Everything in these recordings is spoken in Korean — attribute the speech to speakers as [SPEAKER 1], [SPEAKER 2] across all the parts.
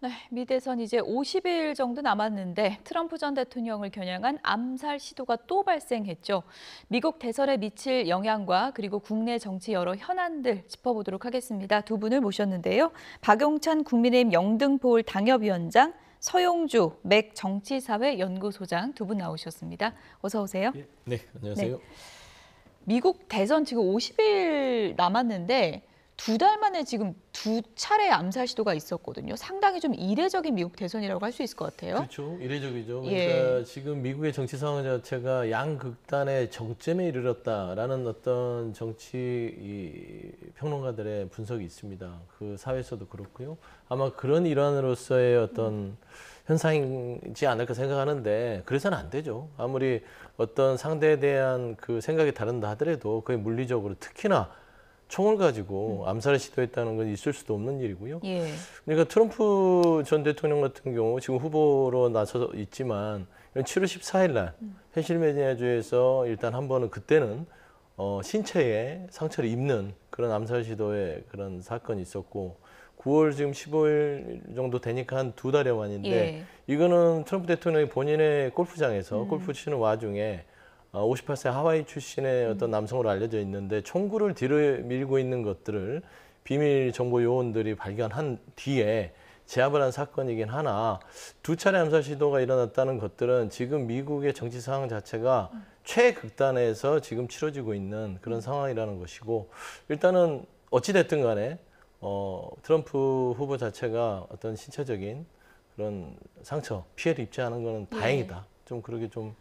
[SPEAKER 1] 네, 미 대선 이제 50일 정도 남았는데 트럼프 전 대통령을 겨냥한 암살 시도가 또 발생했죠. 미국 대선에 미칠 영향과 그리고 국내 정치 여러 현안들 짚어보도록 하겠습니다. 두 분을 모셨는데요. 박용찬 국민의힘 영등포을 당협위원장, 서용주 맥 정치사회 연구소장 두 분 나오셨습니다. 어서 오세요.
[SPEAKER 2] 네, 안녕하세요.
[SPEAKER 1] 네. 미국 대선 지금 50일 남았는데 두 달 만에 지금 두 차례 암살 시도가 있었거든요. 상당히 좀 이례적인 미국 대선이라고 할 수 있을 것 같아요.
[SPEAKER 2] 그렇죠. 이례적이죠. 그러니까
[SPEAKER 1] 예.
[SPEAKER 2] 지금 미국의 정치 상황 자체가 양극단의 정점에 이르렀다라는 어떤 정치 평론가들의 분석이 있습니다. 그 사회에서도 그렇고요. 아마 그런 일환으로서의 어떤 현상이지 않을까 생각하는데 그래서는 안 되죠. 아무리 어떤 상대에 대한 그 생각이 다른다 하더라도 그게 물리적으로 특히나 총을 가지고 암살을 시도했다는 건 있을 수도 없는 일이고요.
[SPEAKER 1] 예.
[SPEAKER 2] 그러니까 트럼프 전 대통령 같은 경우 지금 후보로 나서 있지만 7월 14일 날 펜실베니아주에서 일단 한 번은 그때는 신체에 상처를 입는 그런 암살 시도의 그런 사건이 있었고 9월 지금 15일 정도 되니까 한 두 달여 만인데
[SPEAKER 1] 예.
[SPEAKER 2] 이거는 트럼프 대통령이 본인의 골프장에서 골프 치는 와중에 58세 하와이 출신의 어떤 남성으로 알려져 있는데 총구를 뒤로 밀고 있는 것들을 비밀 정보 요원들이 발견한 뒤에 제압을 한 사건이긴 하나 두 차례 암살 시도가 일어났다는 것들은 지금 미국의 정치 상황 자체가 최극단에서 지금 치러지고 있는 그런 상황이라는 것이고 일단은 어찌됐든 간에 트럼프 후보 자체가 어떤 신체적인 그런 상처, 피해를 입지 않은 것은 다행이다. 좀 그렇게 좀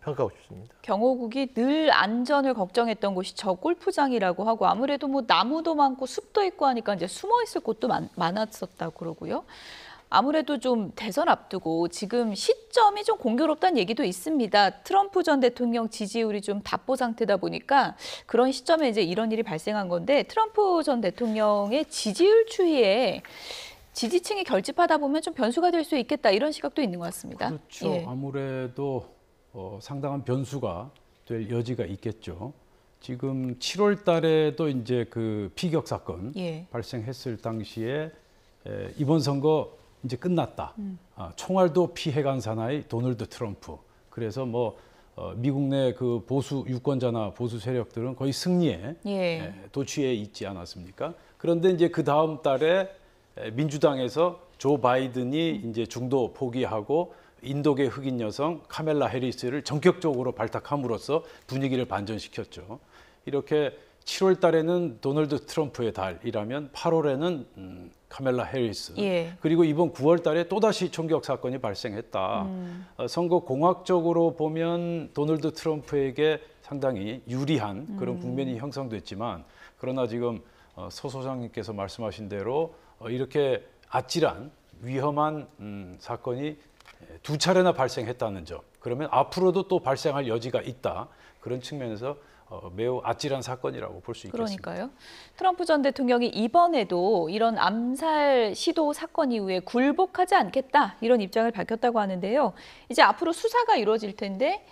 [SPEAKER 2] 평가하고 싶습니다.
[SPEAKER 1] 경호국이 늘 안전을 걱정했던 곳이 저 골프장이라고 하고 아무래도 뭐 나무도 많고 숲도 있고 하니까 이제 숨어 있을 곳도 많았었다고 그러고요. 아무래도 좀 대선 앞두고 지금 시점이 좀 공교롭다는 얘기도 있습니다. 트럼프 전 대통령 지지율이 좀 답보 상태다 보니까 그런 시점에 이제 이런 일이 발생한 건데 트럼프 전 대통령의 지지율 추이에 지지층이 결집하다 보면 좀 변수가 될 수 있겠다 이런 시각도 있는 것 같습니다.
[SPEAKER 3] 그렇죠.
[SPEAKER 1] 예.
[SPEAKER 3] 아무래도 상당한 변수가 될 여지가 있겠죠. 지금 7월 달에도 이제 그 피격 사건
[SPEAKER 1] 예.
[SPEAKER 3] 발생했을 당시에 이번 선거 이제 끝났다. 총알도 피해간 사나이 도널드 트럼프. 그래서 뭐 미국 내 그 보수 유권자나 보수 세력들은 거의 승리에
[SPEAKER 1] 예.
[SPEAKER 3] 도취해 있지 않았습니까? 그런데 이제 그 다음 달에 민주당에서 조 바이든이 이제 중도 포기하고 인도계 흑인 여성 카멜라 해리스를 전격적으로 발탁함으로써 분위기를 반전시켰죠. 이렇게 7월 달에는 도널드 트럼프의 달이라면 8월에는 카멜라 해리스
[SPEAKER 1] 예.
[SPEAKER 3] 그리고 이번 9월 달에 또다시 총격 사건이 발생했다. 선거 공학적으로 보면 도널드 트럼프에게 상당히 유리한 그런 국면이 형성됐지만 그러나 지금 서 소장님께서 말씀하신 대로 이렇게 아찔한 위험한 사건이 두 차례나 발생했다는 점. 그러면 앞으로도 또 발생할 여지가 있다. 그런 측면에서 매우 아찔한 사건이라고 볼 수 있겠습니다.
[SPEAKER 1] 그러니까요. 트럼프 전 대통령이 이번에도 이런 암살 시도 사건 이후에 굴복하지 않겠다 이런 입장을 밝혔다고 하는데요. 이제 앞으로 수사가 이루어질 텐데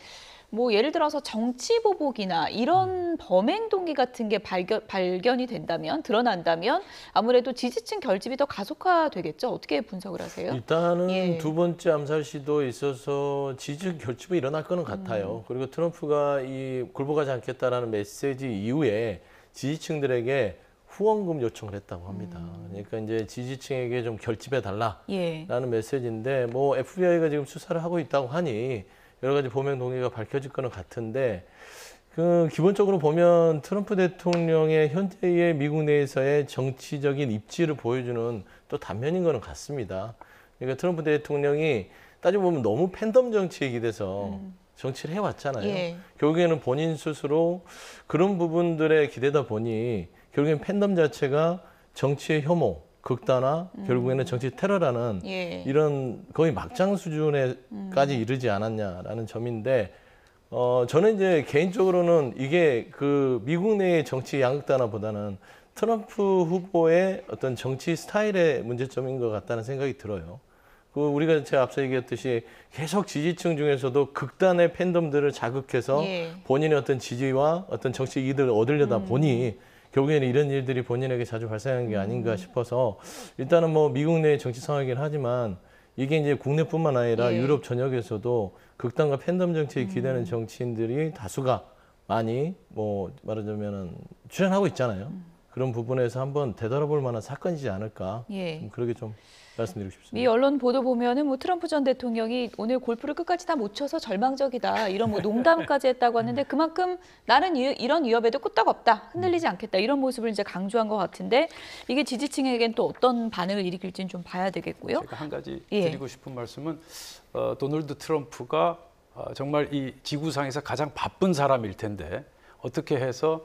[SPEAKER 1] 뭐 예를 들어서 정치 보복이나 이런 범행 동기 같은 게 발견이 된다면 드러난다면 아무래도 지지층 결집이 더 가속화되겠죠. 어떻게 분석을 하세요?
[SPEAKER 2] 일단은
[SPEAKER 1] 예.
[SPEAKER 2] 두 번째 암살 시도에 있어서 지지 결집이 일어날 거는 같아요. 그리고 트럼프가 이 굴복하지 않겠다라는 메시지 이후에 지지층들에게 후원금 요청을 했다고 합니다. 그러니까 이제 지지층에게 좀 결집해 달라라는
[SPEAKER 1] 예.
[SPEAKER 2] 메시지인데 뭐 FBI가 지금 수사를 하고 있다고 하니 여러 가지 범행 동기가 밝혀질 거는 같은데 그 기본적으로 보면 트럼프 대통령의 현재의 미국 내에서의 정치적인 입지를 보여주는 또 단면인 거는 같습니다. 그러니까 트럼프 대통령이 따지고 보면 너무 팬덤 정치에 기대서 정치를 해왔잖아요.
[SPEAKER 1] 예.
[SPEAKER 2] 결국에는 본인 스스로 그런 부분들에 기대다 보니 결국엔 팬덤 자체가 정치의 혐오, 극단화, 결국에는 정치 테러라는
[SPEAKER 1] 예.
[SPEAKER 2] 이런 거의 막장 수준에까지 이르지 않았냐라는 점인데 저는 이제 개인적으로는 이게 그 미국 내의 정치 양극단화보다는 트럼프 후보의 어떤 정치 스타일의 문제점인 것 같다는 생각이 들어요. 그 우리가 제가 앞서 얘기했듯이 계속 지지층 중에서도 극단의 팬덤들을 자극해서
[SPEAKER 1] 예.
[SPEAKER 2] 본인의 어떤 지지와 어떤 정치 이익을 얻으려다 보니 결국에는 이런 일들이 본인에게 자주 발생한 게 아닌가 싶어서 일단은 뭐 미국 내 정치 상황이긴 하지만 이게 이제 국내뿐만 아니라
[SPEAKER 1] 예.
[SPEAKER 2] 유럽 전역에서도 극단과 팬덤 정치에 기대는 정치인들이 다수가 많이 뭐 말하자면은 출연하고 있잖아요. 그런 부분에서 한번 되돌아볼 만한 사건이지 않을까.
[SPEAKER 1] 예.
[SPEAKER 2] 좀 그렇게 좀 말씀드리고 싶습니다.
[SPEAKER 1] 미 언론 보도 보면은 뭐 트럼프 전 대통령이 오늘 골프를 끝까지 다 못 쳐서 절망적이다 이런 뭐 농담까지 했다고 하는데 그만큼 나는 이런 위협에도 끄떡없다 흔들리지 않겠다 이런 모습을 이제 강조한 것 같은데 이게 지지층에겐 또 어떤 반응을 일으킬지는 좀 봐야 되겠고요.
[SPEAKER 3] 제가 한 가지
[SPEAKER 1] 예.
[SPEAKER 3] 드리고 싶은 말씀은 도널드 트럼프가 정말 이 지구상에서 가장 바쁜 사람일 텐데 어떻게 해서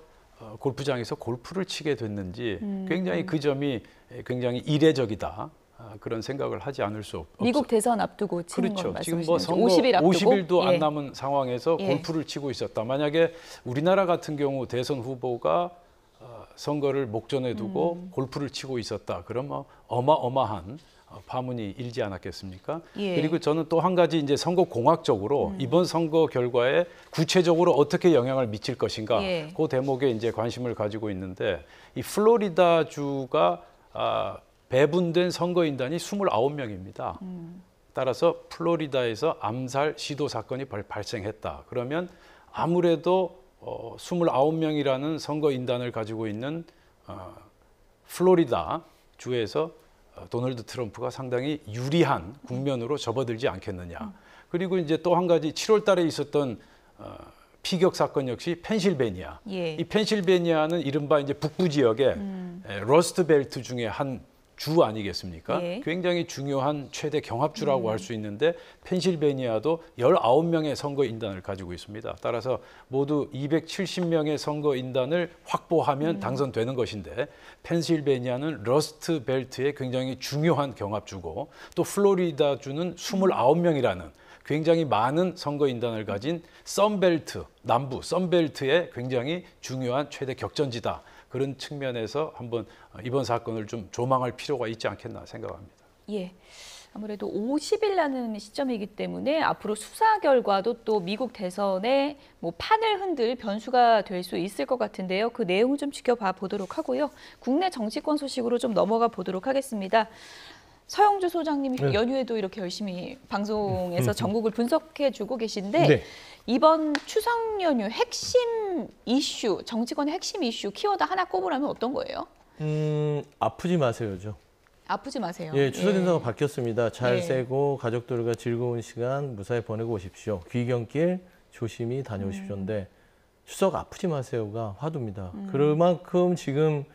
[SPEAKER 3] 골프장에서 골프를 치게 됐는지 굉장히 그 점이 굉장히 이례적이다. 그런 생각을 하지 않을 수 없죠.
[SPEAKER 1] 미국 대선 앞두고 치는
[SPEAKER 3] 그렇죠.
[SPEAKER 1] 건
[SPEAKER 3] 지금
[SPEAKER 1] 말씀이시죠?
[SPEAKER 3] 뭐 선거
[SPEAKER 1] 50일 앞두고
[SPEAKER 3] 50일도
[SPEAKER 1] 예.
[SPEAKER 3] 안 남은 상황에서
[SPEAKER 1] 예.
[SPEAKER 3] 골프를 치고 있었다. 만약에 우리나라 같은 경우 대선 후보가 선거를 목전에 두고 골프를 치고 있었다. 그럼 뭐 어마어마한 파문이 일지 않았겠습니까?
[SPEAKER 1] 예.
[SPEAKER 3] 그리고 저는 또 한 가지 이제 선거 공학적으로 이번 선거 결과에 구체적으로 어떻게 영향을 미칠 것인가
[SPEAKER 1] 예.
[SPEAKER 3] 그 대목에 이제 관심을 가지고 있는데 이 플로리다 주가 배분된 선거인단이 29명입니다. 따라서 플로리다에서 암살 시도 사건이 발생했다. 그러면 아무래도 29명이라는 선거인단을 가지고 있는 플로리다 주에서 도널드 트럼프가 상당히 유리한 국면으로 접어들지 않겠느냐. 그리고 이제 또 한 가지 7월 달에 있었던 피격 사건 역시 펜실베니아.
[SPEAKER 1] 예.
[SPEAKER 3] 이 펜실베니아는 이른바 이제 북부 지역의 러스트 벨트 중에 한 주 아니겠습니까?
[SPEAKER 1] 예.
[SPEAKER 3] 굉장히 중요한 최대 경합주라고 할 수 있는데 펜실베니아도 19명의 선거인단을 가지고 있습니다. 따라서 모두 270명의 선거인단을 확보하면 당선되는 것인데 펜실베니아는 러스트 벨트의 굉장히 중요한 경합주고 또 플로리다주는 29명이라는 굉장히 많은 선거인단을 가진 썬벨트, 남부 썬벨트의 굉장히 중요한 최대 격전지다. 그런 측면에서 한번 이번 사건을 좀 조망할 필요가 있지 않겠나 생각합니다.
[SPEAKER 1] 예. 아무래도 50일이라는 시점이기 때문에 앞으로 수사 결과도 또 미국 대선에 뭐 판을 흔들 변수가 될 수 있을 것 같은데요. 그 내용을 좀 지켜봐 보도록 하고요. 국내 정치권 소식으로 좀 넘어가 보도록 하겠습니다. 서영주 소장님
[SPEAKER 2] 네.
[SPEAKER 1] 연휴에도 이렇게 열심히 방송에서 전국을 분석해주고 계신데
[SPEAKER 2] 네.
[SPEAKER 1] 이번 추석 연휴 핵심 이슈, 정치권의 핵심 이슈 키워드 하나 꼽으라면 어떤 거예요?
[SPEAKER 2] 아프지 마세요죠.
[SPEAKER 1] 아프지 마세요.
[SPEAKER 2] 예, 추석 인사가 바뀌었습니다. 잘
[SPEAKER 1] 예.
[SPEAKER 2] 세고 가족들과 즐거운 시간 무사히 보내고 오십시오. 귀경길 조심히 다녀오십시오인데 추석 아프지 마세요가 화두입니다. 그만큼 지금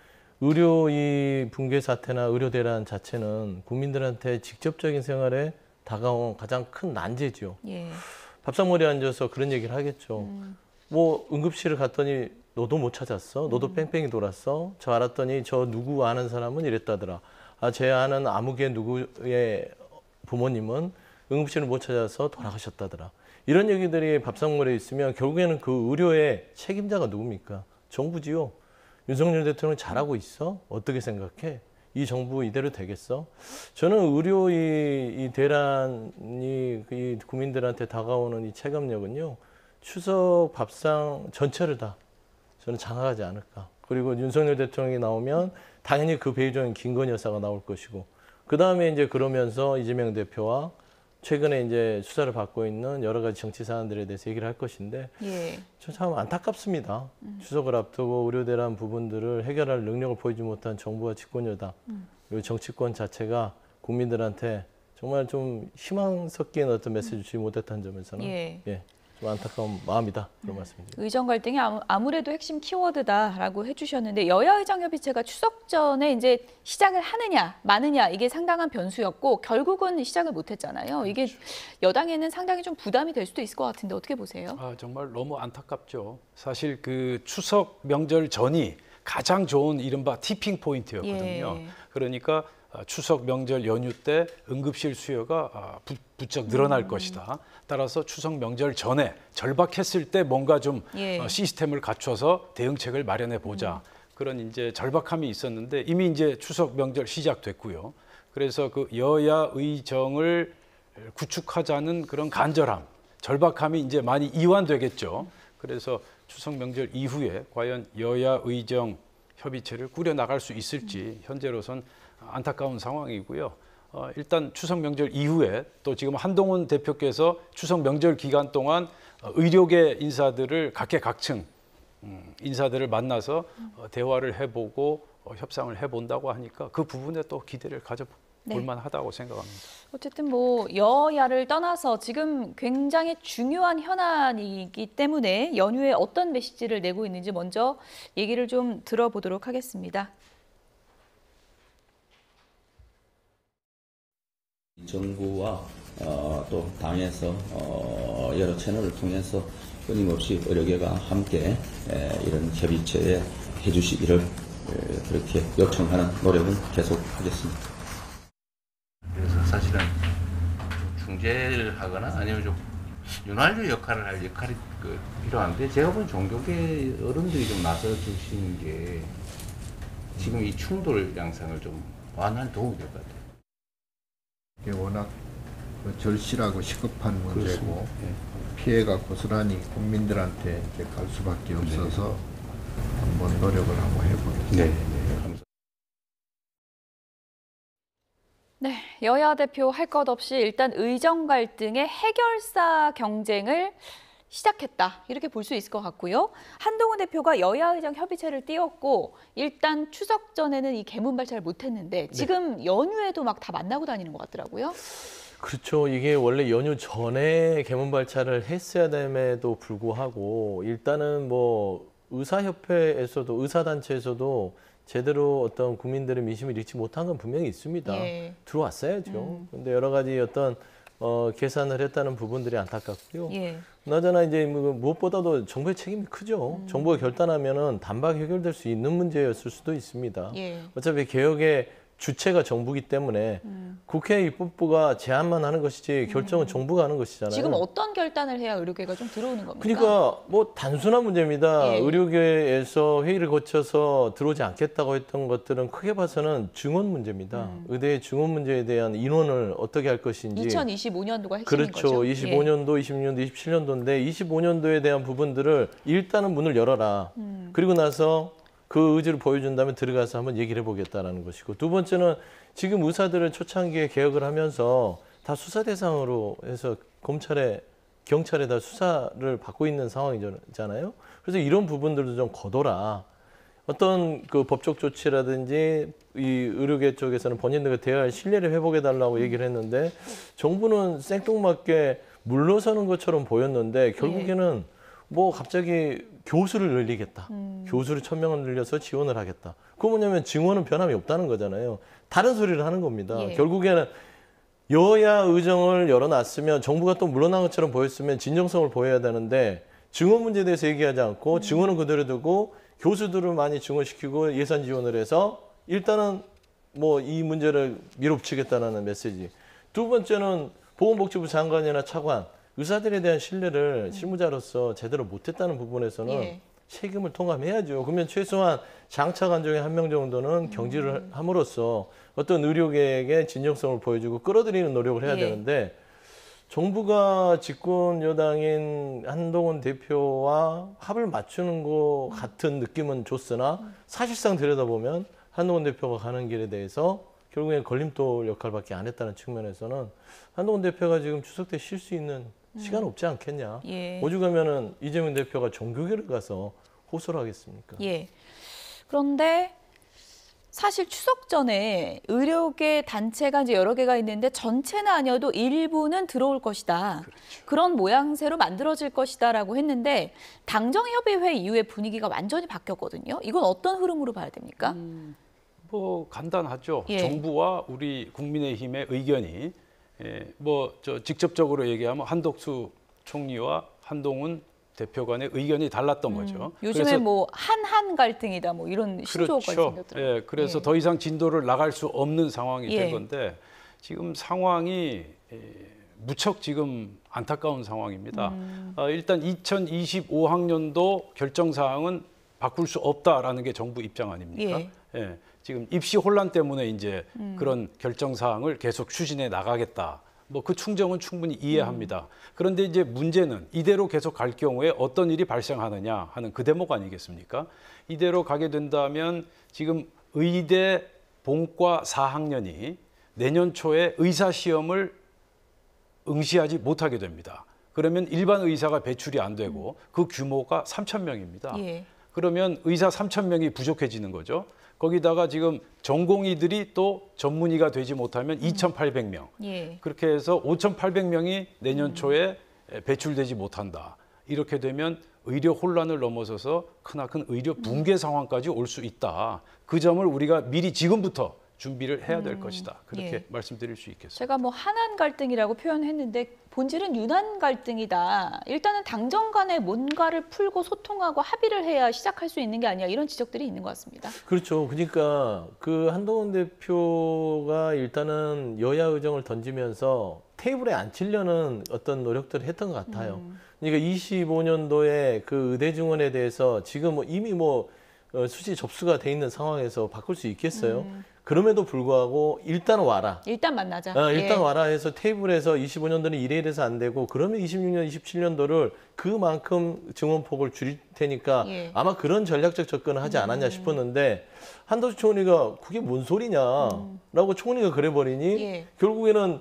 [SPEAKER 2] 의료 이 붕괴 사태나 의료 대란 자체는 국민들한테 직접적인 생활에 다가온 가장 큰 난제죠.
[SPEAKER 1] 예.
[SPEAKER 2] 밥상머리에 앉아서 그런 얘기를 하겠죠. 뭐 응급실을 갔더니 너도 못 찾았어? 너도 뺑뺑이 돌았어? 저 알았더니 저 누구 아는 사람은 이랬다더라. 아, 제 아는 아무개 누구의 부모님은 응급실을 못 찾아서 돌아가셨다더라. 이런 얘기들이 밥상머리에 있으면 결국에는 그 의료의 책임자가 누굽니까? 정부지요. 윤석열 대통령 잘하고 있어? 어떻게 생각해? 이 정부 이대로 되겠어? 저는 의료 이 대란이 이 국민들한테 다가오는 이 체감력은요. 추석 밥상 전체를 다 저는 장악하지 않을까. 그리고 윤석열 대통령이 나오면 당연히 그 배후적인 김건희 여사가 나올 것이고 그 다음에 이제 그러면서 이재명 대표와 최근에 이제 수사를 받고 있는 여러 가지 정치 사안들에 대해서 얘기를 할 것인데
[SPEAKER 1] 예.
[SPEAKER 2] 저 참 안타깝습니다. 추석을 앞두고 의료 대란 부분들을 해결할 능력을 보이지 못한 정부와 집권 여당 그리고 정치권 자체가 국민들한테 정말 좀 희망 섞인 어떤 메시지를 주지 못했다는 점에서는
[SPEAKER 1] 예.
[SPEAKER 2] 좀 안타까운 마음이다 그런 말씀입니다.
[SPEAKER 1] 의정 갈등이 아무래도 핵심 키워드다라고 해주셨는데 여야 의정협의체가 추석 전에 이제 시작을 하느냐 마느냐 이게 상당한 변수였고 결국은 시작을 못했잖아요. 이게 여당에는 상당히 좀 부담이 될 수도 있을 것 같은데 어떻게 보세요?
[SPEAKER 3] 아, 정말 너무 안타깝죠. 사실 그 추석 명절 전이 가장 좋은 이른바 티핑 포인트였거든요.
[SPEAKER 1] 예.
[SPEAKER 3] 그러니까 추석 명절 연휴 때 응급실 수요가 부쩍 늘어날 것이다. 따라서 추석 명절 전에 절박했을 때 뭔가 좀
[SPEAKER 1] 예.
[SPEAKER 3] 시스템을 갖춰서 대응책을 마련해 보자. 그런 이제 절박함이 있었는데 이미 이제 추석 명절 시작됐고요. 그래서 그 여야 의정을 구축하자는 그런 간절함, 절박함이 이제 많이 이완되겠죠. 그래서 추석 명절 이후에 과연 여야 의정 협의체를 꾸려 나갈 수 있을지 현재로선 안타까운 상황이고요. 일단 추석 명절 이후에 또 지금 한동훈 대표께서 추석 명절 기간 동안 의료계 인사들을 각계각층 인사들을 만나서 대화를 해보고 협상을 해본다고 하니까 그 부분에 또 기대를 가져볼 만하다고 생각합니다.
[SPEAKER 1] 어쨌든 뭐 여야를 떠나서 지금 굉장히 중요한 현안이기 때문에 연휴에 어떤 메시지를 내고 있는지 먼저 얘기를 좀 들어보도록 하겠습니다.
[SPEAKER 4] 정부와 또 당에서 여러 채널을 통해서 끊임없이 의료계가 함께 이런 협의체에 해주시기를 그렇게 요청하는 노력은 계속하겠습니다.
[SPEAKER 5] 그래서 사실은 중재를 하거나 아니면 좀 윤활유 역할을 할 역할이 필요한데 제가 보기엔 종교계 어른들이 좀 나서 주시는 게 지금 이 충돌 양상을 좀 완화하는 도움이 될 것 같아요.
[SPEAKER 6] 이게 워낙 절실하고 시급한 문제고
[SPEAKER 5] 그렇습니다.
[SPEAKER 6] 피해가 고스란히 국민들한테 이제 갈 수밖에 없어서 한번 노력을 한번 해보겠습니다.
[SPEAKER 5] 네, 감사합니다.
[SPEAKER 1] 네, 여야 대표 할 것 없이 일단 의정 갈등의 해결사 경쟁을 시작했다. 이렇게 볼 수 있을 것 같고요. 한동훈 대표가 여야 의정 협의체를 띄웠고 일단 추석 전에는 이 개문 발차를 못했는데 지금 연휴에도 막 다 만나고 다니는 것 같더라고요.
[SPEAKER 2] 그렇죠. 이게 원래 연휴 전에 개문 발차를 했어야 됨에도 불구하고 일단은 뭐 의사협회에서도 의사단체에서도 제대로 어떤 국민들의 민심을 잃지 못한 건 분명히 있습니다.
[SPEAKER 1] 예.
[SPEAKER 2] 들어왔어야죠. 근데 여러 가지 어떤 계산을 했다는 부분들이 안타깝고요.
[SPEAKER 1] 예.
[SPEAKER 2] 그나저나 이제 무엇보다도 정부의 책임이 크죠. 정부가 결단하면은 단박 해결될 수 있는 문제였을 수도 있습니다.
[SPEAKER 1] 예.
[SPEAKER 2] 어차피 개혁의 주체가 정부기 때문에 국회 입법부가 제안만 하는 것이지 결정은 정부가 하는 것이잖아요.
[SPEAKER 1] 지금 어떤 결단을 해야 의료계가 좀 들어오는 겁니까?
[SPEAKER 2] 그러니까 뭐 단순한 문제입니다.
[SPEAKER 1] 예.
[SPEAKER 2] 의료계에서 회의를 거쳐서 들어오지 않겠다고 했던 것들은 크게 봐서는 증원 문제입니다. 의대의 증원 문제에 대한 인원을 어떻게 할 것인지.
[SPEAKER 1] 2025년도가 핵심인
[SPEAKER 2] 그렇죠.
[SPEAKER 1] 거죠.
[SPEAKER 2] 25년도, 26년도, 27년도인데 25년도에 대한 부분들을 일단은 문을 열어라. 그리고 나서 그 의지를 보여준다면 들어가서 한번 얘기를 해보겠다는 것이고, 두 번째는 지금 의사들을 초창기에 개혁을 하면서 다 수사 대상으로 해서 경찰에 다 수사를 받고 있는 상황이잖아요. 그래서 이런 부분들도 좀 거둬라. 어떤 그 법적 조치라든지 이 의료계 쪽에서는 본인들과 대화할 신뢰를 회복해달라고 얘기를 했는데 정부는 생뚱맞게 물러서는 것처럼 보였는데 결국에는 뭐 갑자기 교수를 늘리겠다. 교수를 1,000명을 늘려서 지원을 하겠다. 그거 뭐냐면 증원은 변함이 없다는 거잖아요. 다른 소리를 하는 겁니다.
[SPEAKER 1] 예.
[SPEAKER 2] 결국에는 여야 의정을 열어놨으면 정부가 또 물러난 것처럼 보였으면 진정성을 보여야 되는데 증원 문제에 대해서 얘기하지 않고 증원은 그대로 두고 교수들을 많이 증원시키고 예산 지원을 해서 일단은 뭐 이 문제를 밀어붙이겠다는 메시지. 두 번째는 보건복지부 장관이나 차관, 의사들에 대한 신뢰를 실무자로서 제대로 못했다는 부분에서는
[SPEAKER 1] 예.
[SPEAKER 2] 책임을 통감해야죠. 그러면 최소한 장차관 중에 한 명 정도는 경질을 함으로써 어떤 의료계에게 진정성을 보여주고 끌어들이는 노력을 해야
[SPEAKER 1] 예.
[SPEAKER 2] 되는데 정부가 집권 여당인 한동훈 대표와 합을 맞추는 것 같은 느낌은 줬으나 사실상 들여다보면 한동훈 대표가 가는 길에 대해서 결국엔 걸림돌 역할밖에 안 했다는 측면에서는 한동훈 대표가 지금 추석 때 쉴 수 있는 시간 없지 않겠냐.
[SPEAKER 1] 예.
[SPEAKER 2] 오죽하면은 이재명 대표가 종교계를 가서 호소를 하겠습니까?
[SPEAKER 1] 예. 그런데 사실 추석 전에 의료계 단체가 이제 여러 개가 있는데 전체는 아니어도 일부는 들어올 것이다.
[SPEAKER 3] 그렇죠.
[SPEAKER 1] 그런 모양새로 만들어질 것이다라고 했는데 당정협의회 이후에 분위기가 완전히 바뀌었거든요. 이건 어떤 흐름으로 봐야 됩니까?
[SPEAKER 3] 뭐 간단하죠.
[SPEAKER 1] 예.
[SPEAKER 3] 정부와 우리 국민의힘의 의견이 뭐 저 직접적으로 얘기하면 한덕수 총리와 한동훈 대표 간의 의견이 달랐던 거죠.
[SPEAKER 1] 요즘에
[SPEAKER 3] 그래서
[SPEAKER 1] 뭐 한한 갈등이다 뭐 이런 신조어가
[SPEAKER 3] 그렇죠.
[SPEAKER 1] 생겼더라고요.
[SPEAKER 3] 예, 그래서
[SPEAKER 1] 예.
[SPEAKER 3] 더 이상 진도를 나갈 수 없는 상황이
[SPEAKER 1] 예.
[SPEAKER 3] 된 건데 지금 상황이 무척 지금 안타까운 상황입니다. 일단 2025학년도 결정 사항은 바꿀 수 없다라는 게 정부 입장 아닙니까? 지금 입시 혼란 때문에 이제 그런 결정 사항을 계속 추진해 나가겠다. 뭐 그 충정은 충분히 이해합니다. 그런데 이제 문제는 이대로 계속 갈 경우에 어떤 일이 발생하느냐 하는 그 대목 아니겠습니까? 이대로 가게 된다면 지금 의대 본과 4학년이 내년 초에 의사 시험을 응시하지 못하게 됩니다. 그러면 일반 의사가 배출이 안 되고 그 규모가 3,000명입니다.
[SPEAKER 1] 예.
[SPEAKER 3] 그러면 의사 3,000명이 부족해지는 거죠. 거기다가 지금 전공의들이 또 전문의가 되지 못하면 2,800명.
[SPEAKER 1] 예.
[SPEAKER 3] 그렇게 해서 5,800명이 내년 초에 배출되지 못한다. 이렇게 되면 의료 혼란을 넘어서서 크나큰 의료 붕괴 상황까지 올 수 있다. 그 점을 우리가 미리 지금부터 준비를 해야 될 것이다. 그렇게
[SPEAKER 1] 예.
[SPEAKER 3] 말씀드릴 수 있겠습니다.
[SPEAKER 1] 제가 뭐 한한 갈등이라고 표현했는데 본질은 유난 갈등이다. 일단은 당정 간에 뭔가를 풀고 소통하고 합의를 해야 시작할 수 있는 게 아니야. 이런 지적들이 있는 것 같습니다.
[SPEAKER 2] 그렇죠. 그러니까 그 한동훈 대표가 일단은 여야 의정을 던지면서 테이블에 앉히려는 어떤 노력들을 했던 것 같아요. 그러니까 25년도에 그 의대 증원에 대해서 지금 뭐 이미 수시 접수가 돼 있는 상황에서 바꿀 수 있겠어요? 그럼에도 불구하고 일단 와라.
[SPEAKER 1] 일단 만나자.
[SPEAKER 2] 일단
[SPEAKER 1] 예.
[SPEAKER 2] 와라 해서 테이블에서 25년도는 이래서 안 되고 그러면 26년, 27년도를 그만큼 증원폭을 줄일 테니까
[SPEAKER 1] 예.
[SPEAKER 2] 아마 그런 전략적 접근을 하지 않았냐 싶었는데 한덕수 총리가 그게 뭔 소리냐라고 총리가 그래버리니
[SPEAKER 1] 예.
[SPEAKER 2] 결국에는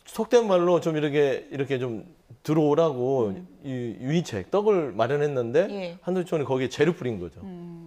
[SPEAKER 2] 속된 말로 좀 이렇게 좀 들어오라고 이 유인책, 떡을 마련했는데
[SPEAKER 1] 예.
[SPEAKER 2] 한덕수 총리 거기에 재를 뿌린 거죠.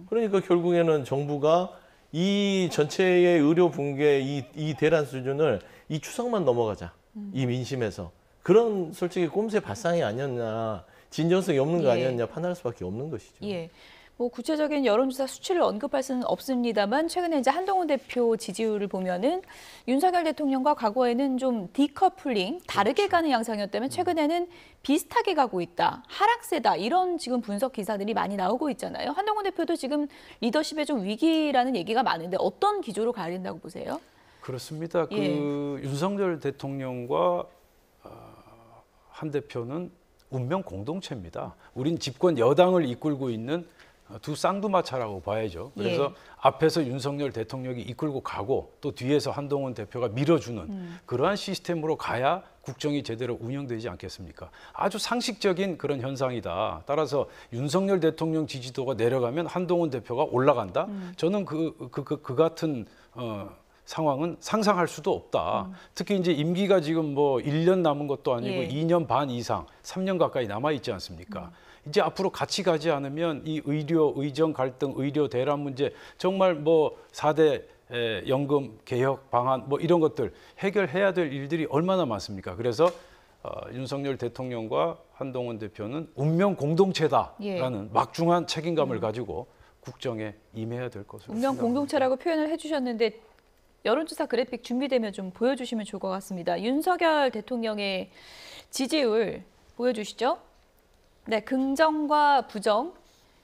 [SPEAKER 2] 그러니까 결국에는 정부가 이 전체의 의료 붕괴, 이 대란 수준을 이 추석만 넘어가자. 이 민심에서. 그런 솔직히 꼼수의 발상이 아니었냐, 진정성이 없는 거
[SPEAKER 1] 예.
[SPEAKER 2] 아니었냐 판단할 수밖에 없는 것이죠.
[SPEAKER 1] 예. 뭐 구체적인 여론조사 수치를 언급할 수는 없습니다만 최근에 이제 한동훈 대표 지지율을 보면은 윤석열 대통령과 과거에는 좀 디커플링, 다르게 가는 양상이었다면 최근에는 비슷하게 가고 있다, 하락세다 이런 지금 분석 기사들이 많이 나오고 있잖아요. 한동훈 대표도 지금 리더십에 좀 위기라는 얘기가 많은데 어떤 기조로 가야 된다고 보세요?
[SPEAKER 3] 그렇습니다.
[SPEAKER 1] 예.
[SPEAKER 3] 그 윤석열 대통령과 한 대표는 운명 공동체입니다. 우린 집권 여당을 이끌고 있는 두 쌍두마차라고 봐야죠. 그래서
[SPEAKER 1] 예.
[SPEAKER 3] 앞에서 윤석열 대통령이 이끌고 가고 또 뒤에서 한동훈 대표가 밀어주는 그러한 시스템으로 가야 국정이 제대로 운영되지 않겠습니까? 아주 상식적인 그런 현상이다. 따라서 윤석열 대통령 지지도가 내려가면 한동훈 대표가 올라간다. 저는 그 같은 상황은 상상할 수도 없다. 특히 이제 임기가 지금 뭐 1년 남은 것도 아니고
[SPEAKER 1] 예.
[SPEAKER 3] 2년 반 이상, 3년 가까이 남아 있지 않습니까? 이제 앞으로 같이 가지 않으면 이 의료 의정 갈등, 의료 대란 문제 정말 뭐 4대 연금 개혁 방안 뭐 이런 것들 해결해야 될 일들이 얼마나 많습니까? 그래서 윤석열 대통령과 한동훈 대표는 운명 공동체다라는
[SPEAKER 1] 예.
[SPEAKER 3] 막중한 책임감을 가지고 국정에 임해야 될 것으로
[SPEAKER 1] 운명
[SPEAKER 3] 생각합니다.
[SPEAKER 1] 공동체라고 표현을 해주셨는데 여론조사 그래픽 준비되면 좀 보여주시면 좋을 것 같습니다. 윤석열 대통령의 지지율 보여주시죠. 네, 긍정과 부정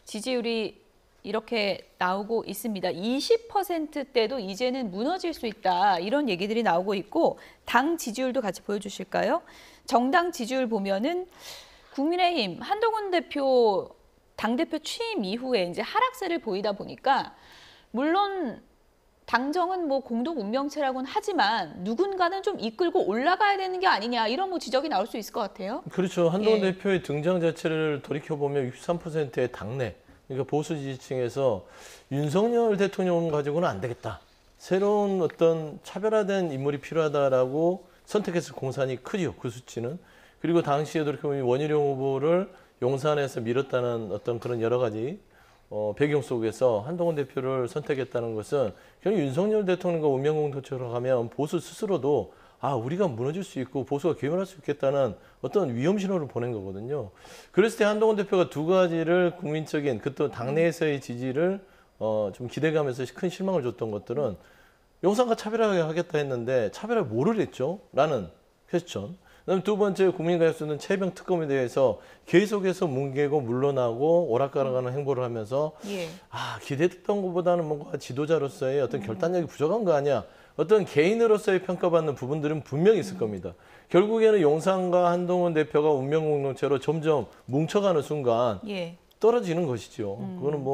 [SPEAKER 1] 지지율이 이렇게 나오고 있습니다. 20%대도 이제는 무너질 수 있다. 이런 얘기들이 나오고 있고 당 지지율도 같이 보여주실까요? 정당 지지율 보면은 국민의힘 한동훈 대표 당대표 취임 이후에 이제 하락세를 보이다 보니까 물론 당정은 뭐 공동 운명체라고는 하지만 누군가는 좀 이끌고 올라가야 되는 게 아니냐 이런 뭐 지적이 나올 수 있을 것 같아요.
[SPEAKER 2] 그렇죠. 한동훈
[SPEAKER 1] 예.
[SPEAKER 2] 대표의 등장 자체를 돌이켜보면 63%의 당내, 그러니까 보수 지지층에서 윤석열 대통령 가지고는 안 되겠다. 새로운 어떤 차별화된 인물이 필요하다라고 선택했을 공산이 크죠. 그 수치는. 그리고 당시에 돌이켜보면 원희룡 후보를 용산에서 밀었다는 어떤 그런 여러 가지 배경 속에서 한동훈 대표를 선택했다는 것은 결국 윤석열 대통령과 운명공동체로 가면 보수 스스로도 우리가 무너질 수 있고 보수가 괴멸할 수 있겠다는 어떤 위험 신호를 보낸 거거든요. 그랬을 때 한동훈 대표가 두 가지를 국민적인 또 당내에서의 지지를 좀 기대감에서 큰 실망을 줬던 것들은 용산과 차별하게 하겠다 했는데 차별을 뭐를 했죠? 라는 퀘스천. 그다음 두 번째 국민과의 쓰는 최병 특검에 대해서 계속해서 뭉개고 물러나고 오락가락하는 행보를 하면서
[SPEAKER 1] 예.
[SPEAKER 2] 기대했던 것보다는 뭔가 지도자로서의 어떤 결단력이 부족한 거 아니야. 어떤 개인으로서의 평가받는 부분들은 분명히 있을 겁니다. 결국에는 용산과 한동훈 대표가 운명공동체로 점점 뭉쳐가는 순간
[SPEAKER 1] 예.
[SPEAKER 2] 떨어지는 것이죠. 그거는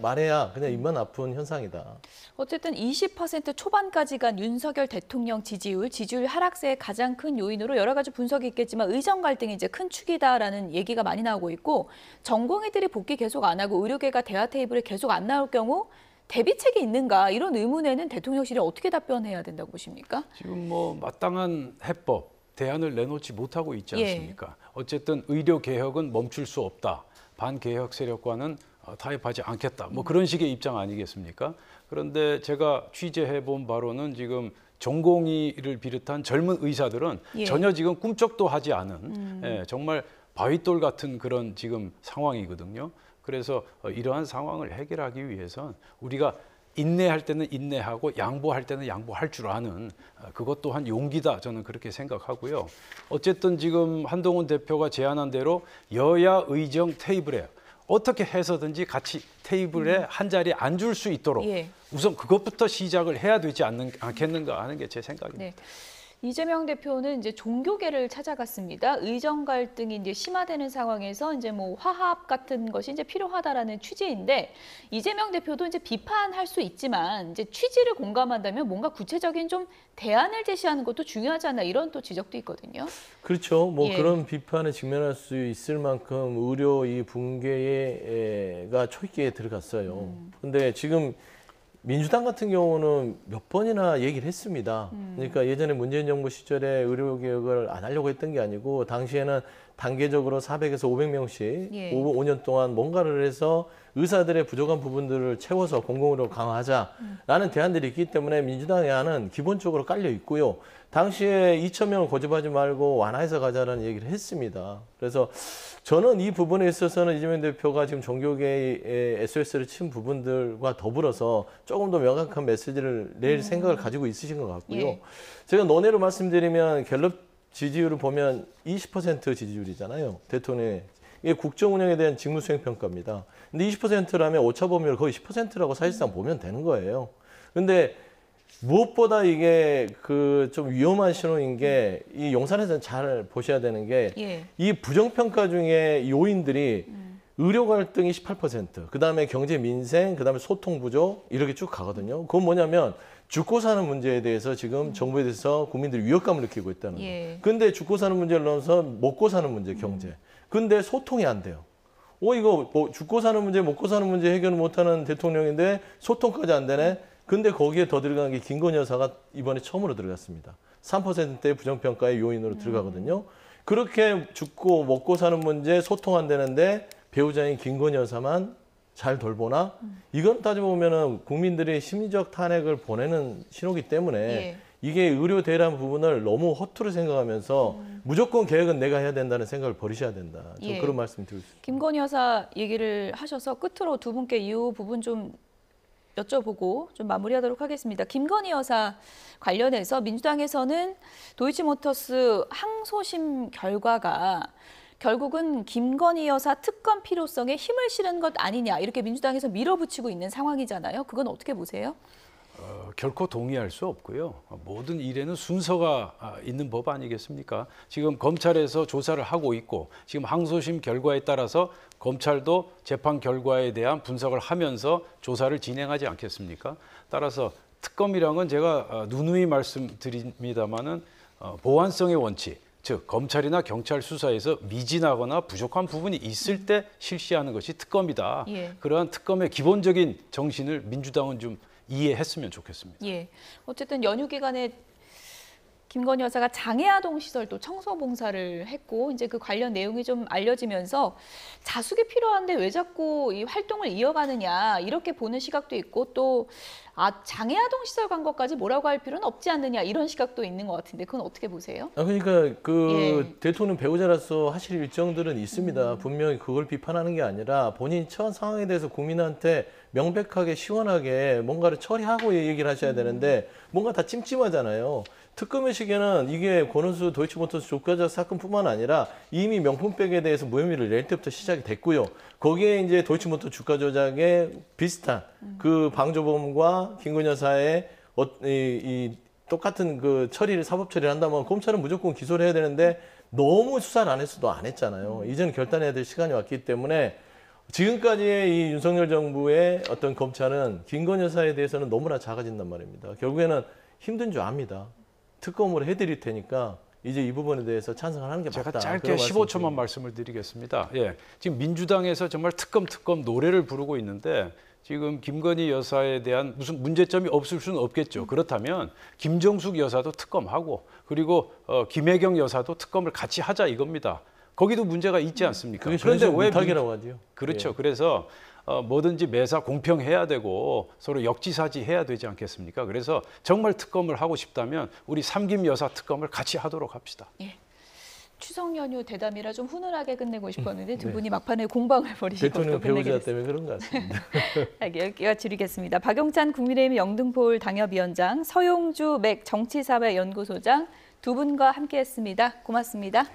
[SPEAKER 2] 말해야 그냥 입만 아픈 현상이다.
[SPEAKER 1] 어쨌든 20% 초반까지 간 윤석열 대통령 지지율 하락세의 가장 큰 요인으로 여러 가지 분석이 있겠지만 의정 갈등이 이제 큰 축이다라는 얘기가 많이 나오고 있고 전공의들이 복귀 계속 안 하고 의료계가 대화 테이블에 계속 안 나올 경우 대비책이 있는가 이런 의문에는 대통령실이 어떻게 답변해야 된다고 보십니까?
[SPEAKER 3] 지금 뭐 마땅한 해법, 대안을 내놓지 못하고 있지 않습니까? 어쨌든 의료 개혁은 멈출 수 없다. 반개혁 세력과는 타협하지 않겠다. 뭐 그런 식의 입장 아니겠습니까? 그런데 제가 취재해 본 바로는 지금 전공의를 비롯한 젊은 의사들은 전혀 지금 꿈쩍도 하지 않은 정말 바위돌 같은 그런 지금 상황이거든요. 그래서 이러한 상황을 해결하기 위해선 우리가 인내할 때는 인내하고 양보할 때는 양보할 줄 아는 그것 또한 용기다 저는 그렇게 생각하고요. 어쨌든 지금 한동훈 대표가 제안한 대로 여야 의정 테이블에 어떻게 해서든지 같이 테이블에 한 자리에 앉을 수 있도록 우선 그것부터 시작을 해야 되지 않겠는가 하는 게 제 생각입니다.
[SPEAKER 1] 네. 이재명 대표는 이제 종교계를 찾아갔습니다. 의정 갈등이 이제 심화되는 상황에서 이제 뭐 화합 같은 것이 이제 필요하다라는 취지인데 이재명 대표도 이제 비판할 수 있지만 이제 취지를 공감한다면 뭔가 구체적인 좀 대안을 제시하는 것도 중요하지 않나 이런 또 지적도 있거든요.
[SPEAKER 2] 그렇죠. 뭐 그런 비판에 직면할 수 있을 만큼 의료 이 붕괴가 초기에 들어갔어요. 근데 지금 민주당 같은 경우는 몇 번이나 얘기를 했습니다. 그러니까 예전에 문재인 정부 시절에 의료개혁을 안 하려고 했던 게 아니고 당시에는 단계적으로 400에서 500명씩 5년 동안 뭔가를 해서 의사들의 부족한 부분들을 채워서 공공의료 강화하자라는 대안들이 있기 때문에 민주당의 안은 기본적으로 깔려 있고요. 당시에 2,000명을 고집하지 말고 완화해서 가자라는 얘기를 했습니다. 그래서 저는 이 부분에 있어서는 이재명 대표가 지금 종교계의 SOS를 친 부분들과 더불어서 조금 더 명확한 메시지를 낼 생각을 가지고 있으신 것 같고요. 제가 논외로 말씀드리면 갤럽 지지율을 보면 20% 지지율이잖아요. 대통령의. 이게 국정 운영에 대한 직무 수행 평가입니다. 근데 20%라면 오차 범위를 거의 10%라고 사실상 보면 되는 거예요. 근데 무엇보다 이게 그 좀 위험한 신호인 게 이 용산에서는 잘 보셔야 되는 게 이 부정평가 중에 요인들이 의료 갈등이 18%, 그다음에 경제 민생, 그다음에 소통 부족 이렇게 쭉 가거든요. 그건 뭐냐면 죽고 사는 문제에 대해서 지금 정부에 대해서 국민들이 위협감을 느끼고 있다는 거예요. 근데 죽고 사는 문제를 넣어서 먹고 사는 문제, 경제. 근데 소통이 안 돼요. 이거 뭐 죽고 사는 문제, 먹고 사는 문제 해결을 못하는 대통령인데 소통까지 안 되네. 근데 거기에 더 들어간 게 김건희 여사가 이번에 처음으로 들어갔습니다. 3%의 부정평가의 요인으로 들어가거든요. 그렇게 죽고 먹고 사는 문제 소통 안 되는데 배우자인 김건희 여사만 잘 돌보나? 이건 따져보면은 국민들의 심리적 탄핵을 보내는 신호기 때문에 이게 의료 대란 부분을 너무 허투루 생각하면서 무조건 계획은 내가 해야 된다는 생각을 버리셔야 된다. 좀 그런 말씀 드리고 싶습니다.
[SPEAKER 1] 김건희 여사 얘기를 하셔서 끝으로 두 분께 이 부분 좀 여쭤보고 좀 마무리하도록 하겠습니다. 김건희 여사 관련해서 민주당에서는 도이치모터스 항소심 결과가 결국은 김건희 여사 특검 필요성에 힘을 실은 것 아니냐 이렇게 민주당에서 밀어붙이고 있는 상황이잖아요. 그건 어떻게 보세요?
[SPEAKER 3] 결코 동의할 수 없고요. 모든 일에는 순서가 있는 법 아니겠습니까? 지금 검찰에서 조사를 하고 있고 지금 항소심 결과에 따라서 검찰도 재판 결과에 대한 분석을 하면서 조사를 진행하지 않겠습니까? 따라서 특검이랑은 제가 누누이 말씀드립니다마는 보완성의 원칙, 즉 검찰이나 경찰 수사에서 미진하거나 부족한 부분이 있을 때 실시하는 것이 특검이다. 그러한 특검의 기본적인 정신을 민주당은 좀 이해했으면 좋겠습니다.
[SPEAKER 1] 어쨌든 연휴 기간에 김건희 여사가 장애아동 시설도 청소 봉사를 했고 이제 그 관련 내용이 좀 알려지면서 자숙이 필요한데 왜 자꾸 이 활동을 이어가느냐 이렇게 보는 시각도 있고 또 장애아동 시설 간 것까지 뭐라고 할 필요는 없지 않느냐 이런 시각도 있는 것 같은데 그건 어떻게 보세요?
[SPEAKER 2] 그러니까 대통령 배우자로서 하실 일정들은 있습니다. 분명히 그걸 비판하는 게 아니라 본인이 처한 상황에 대해서 국민한테 명백하게 시원하게 뭔가를 처리하고 얘기를 하셔야 되는데 뭔가 다 찜찜하잖아요. 특검의 시기에는 이게 권은수 도이치모터스 주가 사건뿐만 아니라 이미 명품백에 대해서 무혐의를 낼 때부터 시작이 됐고요. 거기에 이제 도이치모터 주가 조작에 비슷한 그 방조범과 김건희 여사의 이 똑같은 그 처리를 사법 처리를 한다면 검찰은 무조건 기소를 해야 되는데 너무 수사를 안 했어도 안 했잖아요. 이제는 결단해야 될 시간이 왔기 때문에 지금까지의 이 윤석열 정부의 어떤 검찰은 김건희 여사에 대해서는 너무나 작아진단 말입니다. 결국에는 힘든 줄 압니다. 특검으로 해드릴 테니까 이제 이 부분에 대해서 찬성을 하는 게 맞다.
[SPEAKER 3] 제가 짧게
[SPEAKER 2] 그런
[SPEAKER 3] 15초만
[SPEAKER 2] 말씀드립니다.
[SPEAKER 3] 말씀을 드리겠습니다. 예, 지금 민주당에서 정말 특검 노래를 부르고 있는데 지금 김건희 여사에 대한 무슨 문제점이 없을 수는 없겠죠. 그렇다면 김정숙 여사도 특검하고 그리고 김혜경 여사도 특검을 같이 하자 이겁니다. 거기도 문제가 있지 않습니까?
[SPEAKER 2] 그게
[SPEAKER 3] 그런데 왜
[SPEAKER 2] 무탁이라고 하죠.
[SPEAKER 3] 그렇죠.
[SPEAKER 2] 예.
[SPEAKER 3] 그래서 뭐든지 매사 공평해야 되고 서로 역지사지해야 되지 않겠습니까? 그래서 정말 특검을 하고 싶다면 우리 삼김 여사 특검을 같이 하도록 합시다.
[SPEAKER 1] 예. 추석 연휴 대담이라 좀 훈훈하게 끝내고 싶었는데 두 분이 막판에 공방을 벌이시고
[SPEAKER 2] 대통령
[SPEAKER 1] 또 끝내게
[SPEAKER 2] 배우자
[SPEAKER 1] 됐습니다.
[SPEAKER 2] 때문에 그런 것 같습니다.
[SPEAKER 1] 여기가 줄이겠습니다. 박용찬 국민의힘 영등포울 당협위원장, 서용주 맥 정치사회연구소장 두 분과 함께했습니다. 고맙습니다.